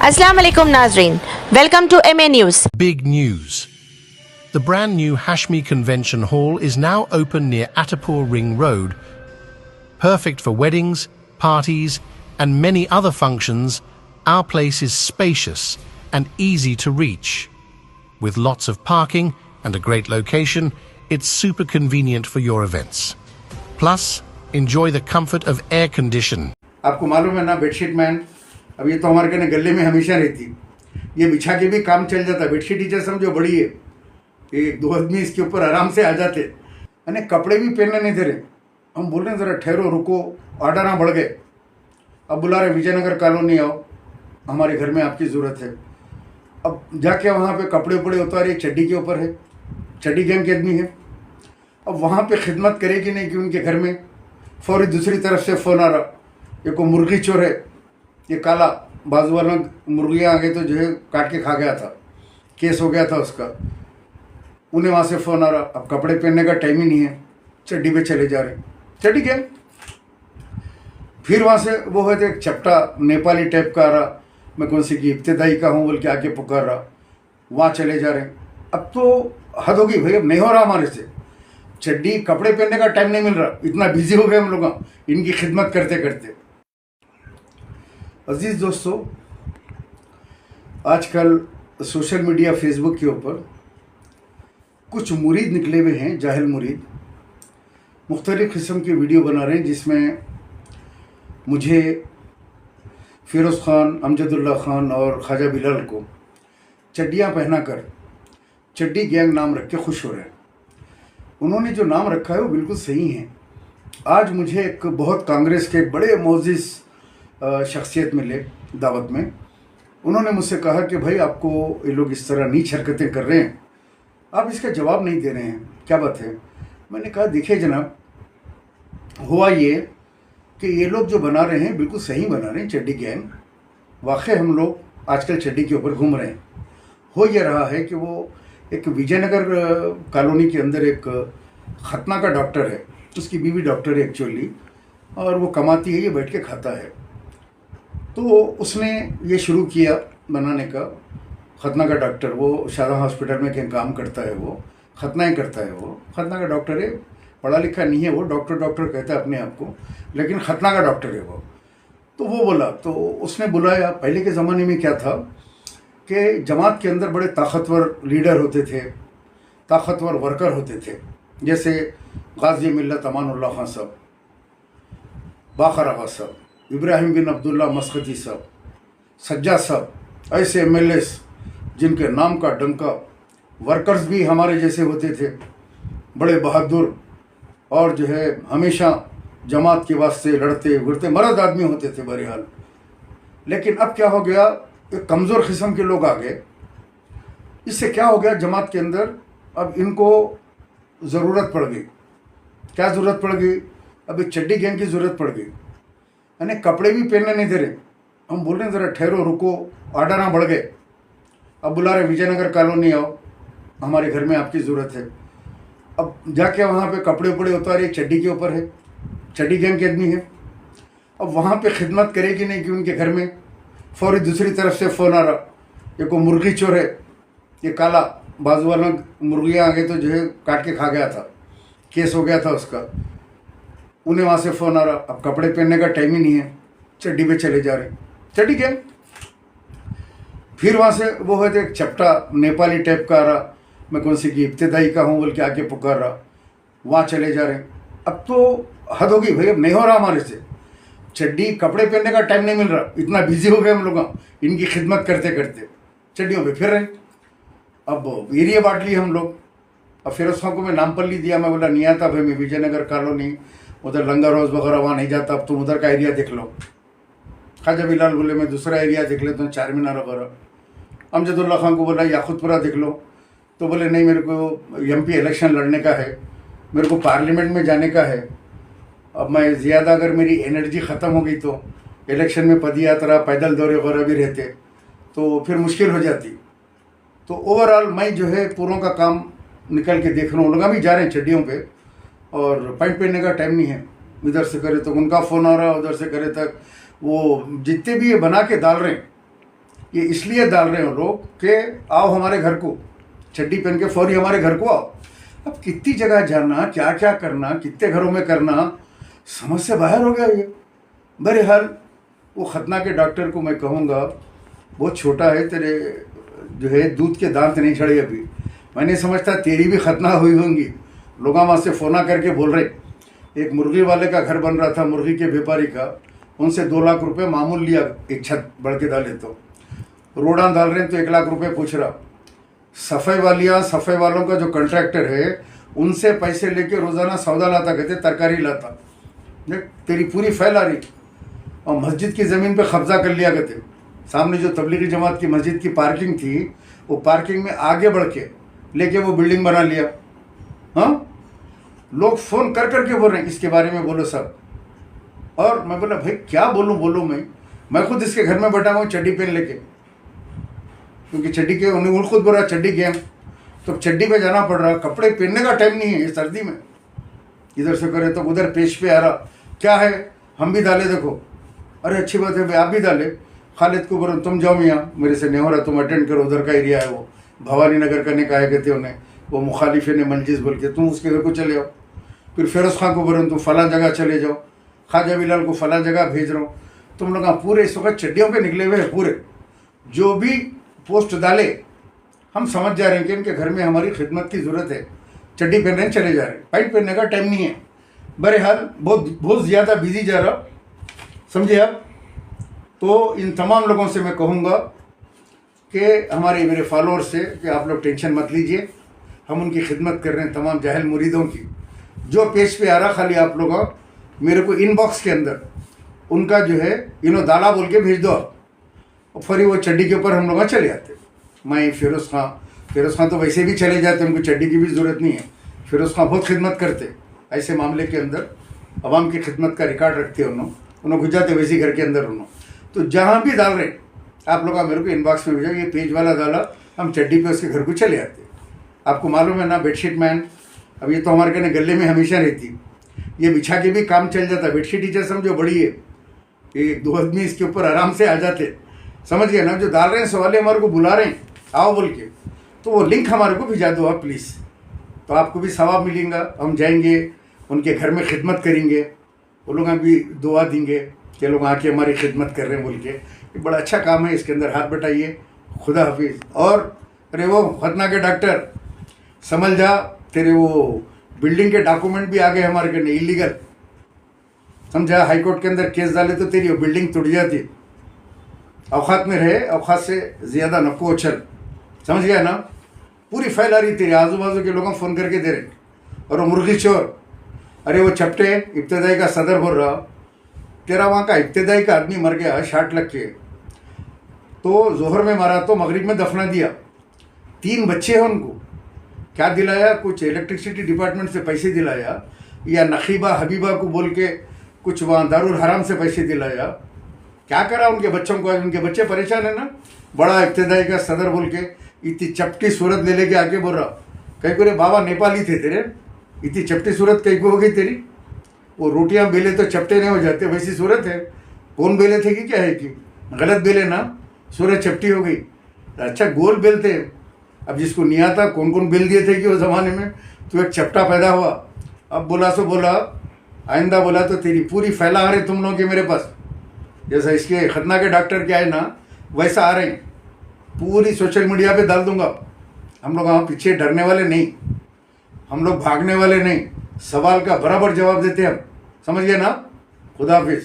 Assalamu alaikum Nazreen. Welcome to MA News. Big news. The brand new Hashmi Convention Hall is now open near Attapur Ring Road. Perfect for weddings, parties, and many other functions, our place is spacious and easy to reach. With lots of parking and a great location, it's super convenient for your events. Plus, enjoy the comfort of air condition. आपको मालूम है ना bedsheet man, अब ये तो हमारे कहने गले में हमेशा रहती, ये बिछा के भी काम चल जाता। बेडशीट टीचर समझो बड़ी है, एक दो आदमी इसके ऊपर आराम से आ जाते, यानी कपड़े भी पहनने नहीं दे रहे। हम बोल रहे हैं ज़रा ठहरो, रुको, ऑर्डर ना बढ़ गए। अब बुला रहे विजयनगर कॉलोनी आओ, हमारे घर में आपकी ज़रूरत है। अब जाके वहाँ पे कपड़े उपड़े उतारे, चड्डी के ऊपर है, चड्डी गैंग के आदमी है। अब वहाँ पे खिदमत करेगी नहीं कि उनके घर में फौरी दूसरी तरफ से फ़ोन आ रहा, ये को मुर्गी चोर है, ये काला बाजू वाला मुर्गियाँ आ गए तो जो है काट के खा गया था, केस हो गया था उसका। उन्हें वहाँ से फ़ोन आ रहा, अब कपड़े पहनने का टाइम ही नहीं है, चड्डी पे चले जा रहे, चड्डी गैंग। फिर वहाँ से वो है तो एक चपटा नेपाली टाइप का आ रहा, मैं कौन सी की इब्तदाई का हूँ बोल के आके पुकार रहा, वहाँ चले जा रहे। अब तो हद होगी भाई, अब नहीं हो रहा हमारे से, चड्डी कपड़े पहनने का टाइम नहीं मिल रहा, इतना बिजी हो गए हम लोग इनकी खिदमत करते करते। अजीज़ दोस्तों, आजकल सोशल मीडिया फेसबुक के ऊपर कुछ मुरीद निकले हुए हैं, जाहिल मुरीद, मुख्तलिफ़ किस्म की वीडियो बना रहे हैं जिसमें मुझे फ़िरोज़ ख़ान, अमजदुल्ला ख़ान और ख्वाजा बिलाल को चड्डियाँ पहना कर चड्डी गैंग नाम रख के खुश हो रहे हैं। उन्होंने जो नाम रखा है वो बिल्कुल सही है। आज मुझे एक बहुत कांग्रेस के बड़े मोअज़्ज़िज़ शख्सियत मिले दावत में, उन्होंने मुझसे कहा कि भाई आपको ये लोग इस तरह नीच हरकतें कर रहे हैं, आप इसका जवाब नहीं दे रहे हैं, क्या बात है। मैंने कहा देखिए जनाब, हुआ ये कि ये लोग जो बना रहे हैं बिल्कुल सही बना रहे हैं, चड्डी गैंग। वाकई हम लोग आजकल चड्डी के ऊपर घूम रहे हैं। हो ये रहा है कि वो एक विजयनगर कॉलोनी के अंदर एक खतना का डॉक्टर है, उसकी बीवी डॉक्टर है एक्चुअली, और वो कमाती है, ये बैठ के खाता है। तो उसने ये शुरू किया बनाने का, खतना का डॉक्टर, वो शाहजहाँ हॉस्पिटल में कहीं काम करता है, वो खतनाएँ करता है, वो खतना का डॉक्टर है, पढ़ा लिखा नहीं है वो, डॉक्टर डॉक्टर कहता है अपने आप को, लेकिन खतना का डॉक्टर है वो। तो वो बोला, तो उसने बुलाया। पहले के ज़माने में क्या था कि जमात के अंदर बड़े ताकतवर लीडर होते थे, ताकतवर वर्कर होते थे, जैसे गाजी मिल्लत अमानुल्लाह खान साहब, बाकर आगा साहब, इब्राहिम बिन अब्दुल्ला मस्कती साहब, सज्जाद साहब, ऐसे MLAs जिनके नाम का डंका। वर्कर्स भी हमारे जैसे होते थे, बड़े बहादुर, और जो है हमेशा जमात के वास्ते लड़ते उड़ते मर्द आदमी होते थे बहरहाल। लेकिन अब क्या हो गया, एक कमज़ोर किस्म के लोग आ गए। इससे क्या हो गया जमात के अंदर, अब इनको ज़रूरत पड़ गई। क्या ज़रूरत पड़ गई? अब एक चड्डी गैंग की ज़रूरत पड़ गई, यानी कपड़े भी पहनने नहीं दे रहे। हम बोल रहे हैं ज़रा ठहरो, रुको, ऑर्डर ना बढ़ गए। अब बुला रहे विजयनगर कॉलोनी आओ, हमारे घर में आपकी ज़रूरत है। अब जाके वहाँ पे कपड़े उपड़े उतारे, चड्डी के ऊपर है, चड्डी गैंग के आदमी है। अब वहाँ पे खिदमत करेगी नहीं कि उनके घर में फौरी दूसरी तरफ से फ़ोन आ रहा, ये को मुर्गी चोर है, ये काला बाजू वाला मुर्गियाँ आ गए तो जो है काट के खा गया था, केस हो गया था उसका। उन्हें वहाँ से फ़ोन आ रहा, अब कपड़े पहनने का टाइम ही नहीं है, चड्डी पे चले जा रहे, चड्डी गैंग। फिर वहाँ से वो है तो एक चपटा नेपाली टाइप का आ रहा, मैं कौन सी की इब्तदाई का हूँ बोल के आके पुकार रहा, वहाँ चले जा रहे। अब तो हद होगी भाई, अब नहीं हो रहा हमारे से, चड्डी कपड़े पहनने का टाइम नहीं मिल रहा, इतना बिजी हो गए हम लोग इनकी खिदमत करते करते, चड्डियों पे फिर रहे। अब एरिया बांट लिए हम लोग। अब फ़िरोज़ खान को मैं नामपल्ली दिया, मैं बोला नहीं आता भाई, मैं विजयनगर कॉलोनी उधर लंगर हाउस वगैरह वहाँ नहीं जाता, अब तुम उधर का एरिया देख लो। ख्वाजा बिलाल बोले मैं दूसरा एरिया देख लेता हूँ, चार मीनार वगैरह। अमजदुल्ला खान को बोला याकुतपुरा देख लो, तो बोले नहीं मेरे को MP इलेक्शन लड़ने का है, मेरे को पार्लियामेंट में जाने का है। अब मैं ज़्यादा अगर मेरी एनर्जी ख़त्म हो गई तो इलेक्शन में पदयात्रा, पैदल दौरे वगैरह भी रहते तो फिर मुश्किल हो जाती। तो ओवरऑल मैं जो है पूरों का काम निकल के देख रहा हूँ, लोग भी जा रहे हैं चड्डियों पे, और पैंट पहनने का टाइम नहीं है। इधर से करे तो उनका फ़ोन आ रहा है, उधर से करे तक वो जितने भी ये बना के डाल रहे हैं ये इसलिए डाल रहे हो लोग कि आओ हमारे घर को, चड्डी पहन के फौरी हमारे घर को आओ। अब कितनी जगह जाना, क्या क्या करना, कितने घरों में करना, समझ से बाहर हो गया ये। बहरहाल वो खतना के डॉक्टर को मैं कहूँगा, बहुत छोटा है, तेरे जो है दूध के दांत नहीं चढ़े अभी। मैं नहीं समझता तेरी भी खतना हुई होंगी। लोग वहाँ से फ़ोना करके बोल रहे, एक मुर्गी वाले का घर बन रहा था, मुर्गी के व्यापारी का, उनसे 2 लाख रुपए मामूल लिया, एक छत बढ़ के डाले तो रोड़ा डाल रहे हैं तो 1 लाख रुपए पूछ रहा। सफ़ाई वालों का जो कॉन्ट्रैक्टर है उनसे पैसे लेके रोज़ाना सौदा लाता, कहते तरकारी लाता। देख तेरी पूरी फैल आ रही। और मस्जिद की ज़मीन पे कब्जा कर लिया करते। सामने जो तबलीगी जमात की मस्जिद की पार्किंग थी, वो पार्किंग में आगे बढ़ के लेके वो बिल्डिंग बना लिया। हाँ, लोग फ़ोन कर करके बोल रहे हैं इसके बारे में बोलो सब। और मैं बोला भाई क्या बोलूँ मैं खुद इसके घर में बैठा हुआ चड्डी पहन लेके, क्योंकि चड्डी के उन्हें खुद बोल रहा चड्डी गेम, तो चड्डी पे जाना पड़ रहा। कपड़े पहनने का टाइम नहीं है ये सर्दी में। इधर से करे तो उधर पेश पे आ रहा। क्या है, हम भी डाले देखो। अरे अच्छी बात है भाई, आप भी डाले। खालिद को बोलो तुम जाओ यहाँ, मेरे से नहीं हो रहा, तुम अटेंड करो, उधर का एरिया है वो, भवानी नगर करने का है कहते उन्हें, वो मुखालिफ ने मंजिस बोल के, तुम उसके घर को चले जाओ। फिर फिरोज़ खान को बोलो तुम फलां जगह चले जाओ, ख्वाजा बिलाल को फलां जगह भेज रहा हूँ। तुम लोग पूरे इस वक्त चड्डियों पे निकले हुए हैं पूरे। जो भी पोस्ट डाले हम समझ जा रहे हैं कि इनके घर में हमारी खिदमत की ज़रूरत है। चड्डी पहन रहे हैं, चले जा रहे हैं, पैंट पहनने का टाइम नहीं है। बहरहाल बहुत ज़्यादा बिजी जा रहा, समझे आप। तो इन तमाम लोगों से मैं कहूँगा कि मेरे फॉलोअर्स से कि आप लोग टेंशन मत लीजिए, हम उनकी खिदमत कर रहे हैं, तमाम जाहिल मुरीदों की। जो पेज पे आ रहा, खाली आप लोग मेरे को इनबॉक्स के अंदर उनका जो है दाला बोल के भेज दो, और फिर वो चड्डी के ऊपर हम लोग चले जाते। मैं फिरोज़ खान तो वैसे भी चले जाते, उनको चड्डी की भी ज़रूरत नहीं है। फिरोज़ खान बहुत खिदमत करते ऐसे मामले के अंदर, अवाम की खिदमत का रिकॉर्ड रखते उन्होंने घुस जाते वैसे घर के अंदर उन्होंने। तो जहाँ भी डाल रहे आप लोग मेरे को इनबॉक्स में भेजो, ये पेज वाला डाला, हम चड्डी पे उसके घर को चले आते। आपको मालूम है ना, बेडशीट मैन, अब ये तो हमारे कहने गले में हमेशा रहती, ये बिछा के भी काम चल जाता। बेडशीट टीचर समझो बड़ी है, एक 2 आदमी इसके ऊपर आराम से आ जाते, समझ गए ना। जो डाल रहे हैं सवाल हमारे को बुला रहे हैं आओ बोल के, तो वो लिंक हमारे को भिजा दो आप प्लीज़, तो आपको भी सवाब मिलेगा। हम जाएंगे उनके घर में खिदमत करेंगे, वो लोग भी दुआ देंगे कि लोग आके हमारी खिदमत कर रहे हैं बोल के। ये बड़ा अच्छा काम है, इसके अंदर हाथ बटाइए। खुदा हाफिज़। और अरे वो खतना के डॉक्टर समझ जा, तेरे वो बिल्डिंग के डॉक्यूमेंट भी आ गए हमारे करने इलीगल, समझा। हाई कोर्ट के अंदर केस डाले तो तेरी वो बिल्डिंग टूट जाती। औकात में रहे, औकात से ज़्यादा नको उछल, समझ गया ना। पूरी फैल आ रही तेरे आजू बाजू के लोगों फ़ोन करके दे रहे। और वो मुर्गी चोर, अरे वो चपटे इब्तदाई का सदर बोल रहा, तेरा वहाँ का इब्तदाई का आदमी मर गया 60 लग के, तो जोहर में मारा तो मगरिब में दफना दिया। 3 बच्चे हैं उनको, क्या दिलाया, कुछ इलेक्ट्रिसिटी डिपार्टमेंट से पैसे दिलाया, या नखीबा हबीबा को बोल के कुछ वहाँ दारुल हराम से पैसे दिलाया, क्या करा उनके बच्चों को। उनके बच्चे परेशान है ना। बड़ा इब्तदाई का सदर बोल के इतनी चपटी सूरत ले लेके आके बोल रहा, कहीं को रे बाबा नेपाली थे तेरे, इतनी चपटी सूरत कहीं को हो गई तेरी। वो रोटियां बेले तो चपटे नहीं हो जाते, वैसी सूरत है। कौन बेले थे कि क्या है कि गलत बेले ना, सूरत चपटी हो गई। अच्छा गोल बेलते, अब जिसको नहीं आता कौन कौन बेल दिए थे कि उस ज़माने में, तो एक चपटा पैदा हुआ। अब बोला सो बोला, आइंदा बोला तो तेरी पूरी फैला आ रहे तुम लोगों के मेरे पास, जैसा इसके खतना के डॉक्टर क्या है ना वैसा आ रहे हैं। पूरी सोशल मीडिया पे डाल दूंगा। हम लोग वहाँ पीछे डरने वाले नहीं, हम लोग भागने वाले नहीं, सवाल का बराबर जवाब देते हैं हम, समझ गए ना। खुदा हाफिज़।